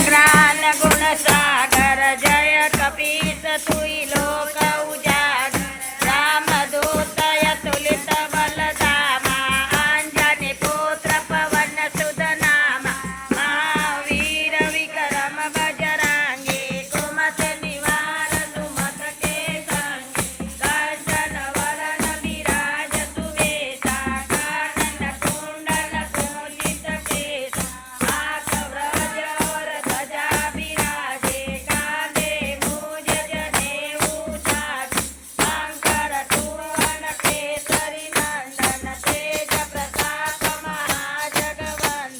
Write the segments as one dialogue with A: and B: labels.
A: ज्ञान गुण सागर जय कपीस तुई लोक उजागर रामदूत अतुलित बल धामा अंजनी पुत्र पवन सुत नामा महावीर विक्रम बजरंगी कुमति निवार सुमत के संगी दर्शन वरन विराजतु वेशा कानन कुंडल कुंचित केसा हाथ व्रज और ध्वजा विराजे कांधे मूज जनेऊ साजे शंकर सुवन केसरी नंदन तेज प्रताप महाजगवंदन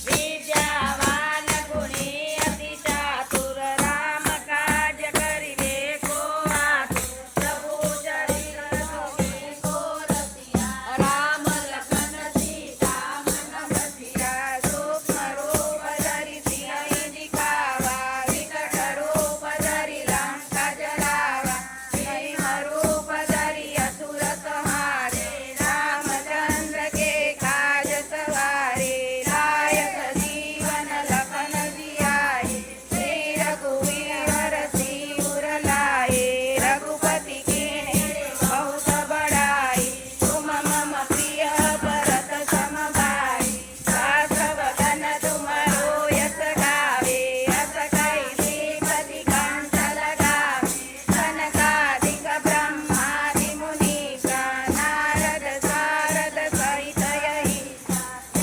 A: विद्यावान गुणी अति चातुर राम काज करिबे को आतुर प्रभु चरित्र सुनि को रसिया राम लखन सीता मन बसिया सूक्ष्म रूप धरि सियहि दिखावा विकट रूप धरि लंका जरावा भीम रूप धरि असुर संहारे रामचंद्र के काज सवारे लायक जीवन लखन जियाए श्री रघुवीर सिर लाए रघुपति कीन्हे बहुत बड़ाई तुम मम प्रिय भरत सम भाई सहस्र वदन तुमरो यश गावे अस कैलासपति कंठ लगावे सनकादिक ब्रह्मादि मुनीसा नारद सारद सहित यही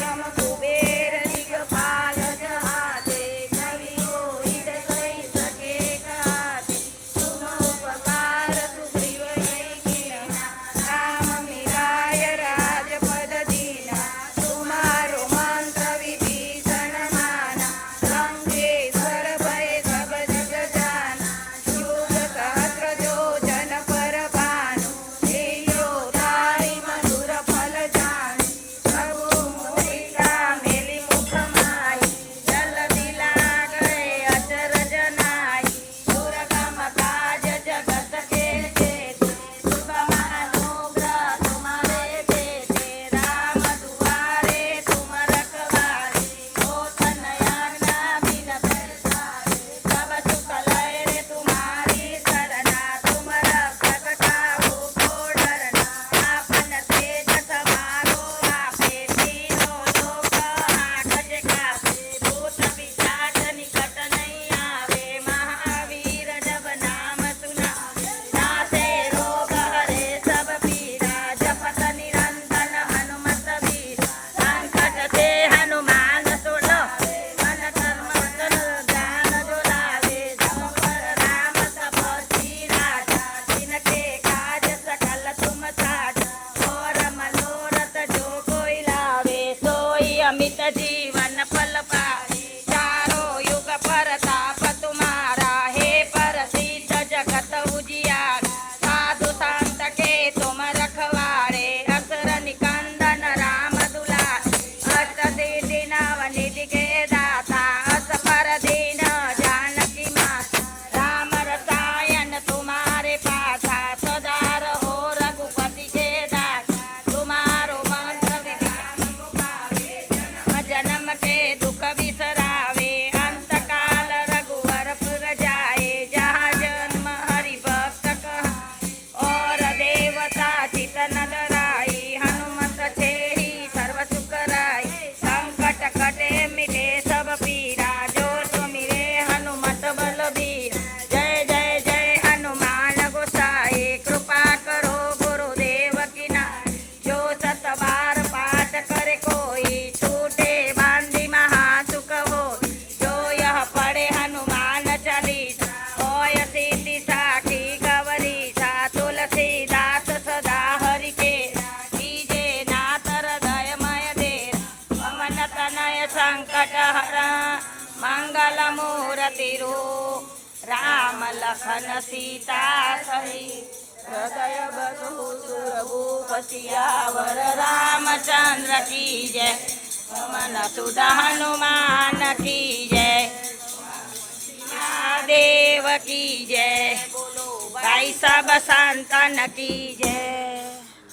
A: यम कुबेर दिगपाल जहाते कवि कोविद कहि सके कहते तुम उपकार सुग्रीव कीन्हा राम मिलाय राजपद दीना तुम्हारो मंत्र विभीषण माना लंकेश्वर भय सब जग जाना युग सहस्र जो जन पर भानु तेयो तारी मधुर फल जानु प्रभु मुद्रिका मेली मुख माई जल दिला गए अचरज नाई दुर्गम काज जगत के जेते सुगम अनुग्रह तुम्हारे देते राम दुआरे तुम रखवारे होत न आज्ञा बिन पैसारे सब सुख लय रे तुम्हारी सरना तुम रक्षक काहू को डरना आपन तेज समारो आपे तीनों लोक हाकज कापे भूत पिशाच निकट नहीं आवे महावीर जब नाम सुनावे नासे रोग हरे सब पीरा जपत निरंतर हनुमत वीरा संकट ते हनुमान सुनो मन कर्म वचन ध्यान जो लावे जप पर राम तपस्वी राजा जिनके काज सकल तुम साजा और मनोरथ जो कोई लावे सोई अमित जीवन फल पाए चारों युग परताप तुम्हारा हे प्रसिद्ध जगत उजियारा साधु संत के तुम रखवारे असुर निकंदन राम दुलारे अष्ट सिद्धि नव निधि के दाता अस पर दीन जानकी माता राम रसायन तुम्हारे पासा सदा रहो रघुपति के दासा तुम्हारो मंत्र विभीषण मुखावे जन्म के दुख बिसरावे अंत काल रघुवरपुर जाए जहाँ जन्म हरि भक्त कहाए और देवता चित न डराई हनुमत छेहि सर्व सुख राई संकट कटे मिटे सब पीरा जो सुमिरे हनुमत बलबीरा जय जय जय हनुमान गोसाई कृपा करो गुरुदेव की नाई जो सत बार पाठ करे कोई छूटे बांधी महासुख हो जो यह पढ़े हनुमान चालीसा होय सिद्धि साखी गौरीसा तुलसीदास सदा हरि के कीजे नाथ हृदयमय देरा पवन तनय संकट हरण मंगल मूर्ति रूप राम लखन सीता सहित हृदय बसु सुरभूप सियावर रामचंद्र की जय पवन सुत हनुमान की जय देव की जय भाई सब संतन की जय।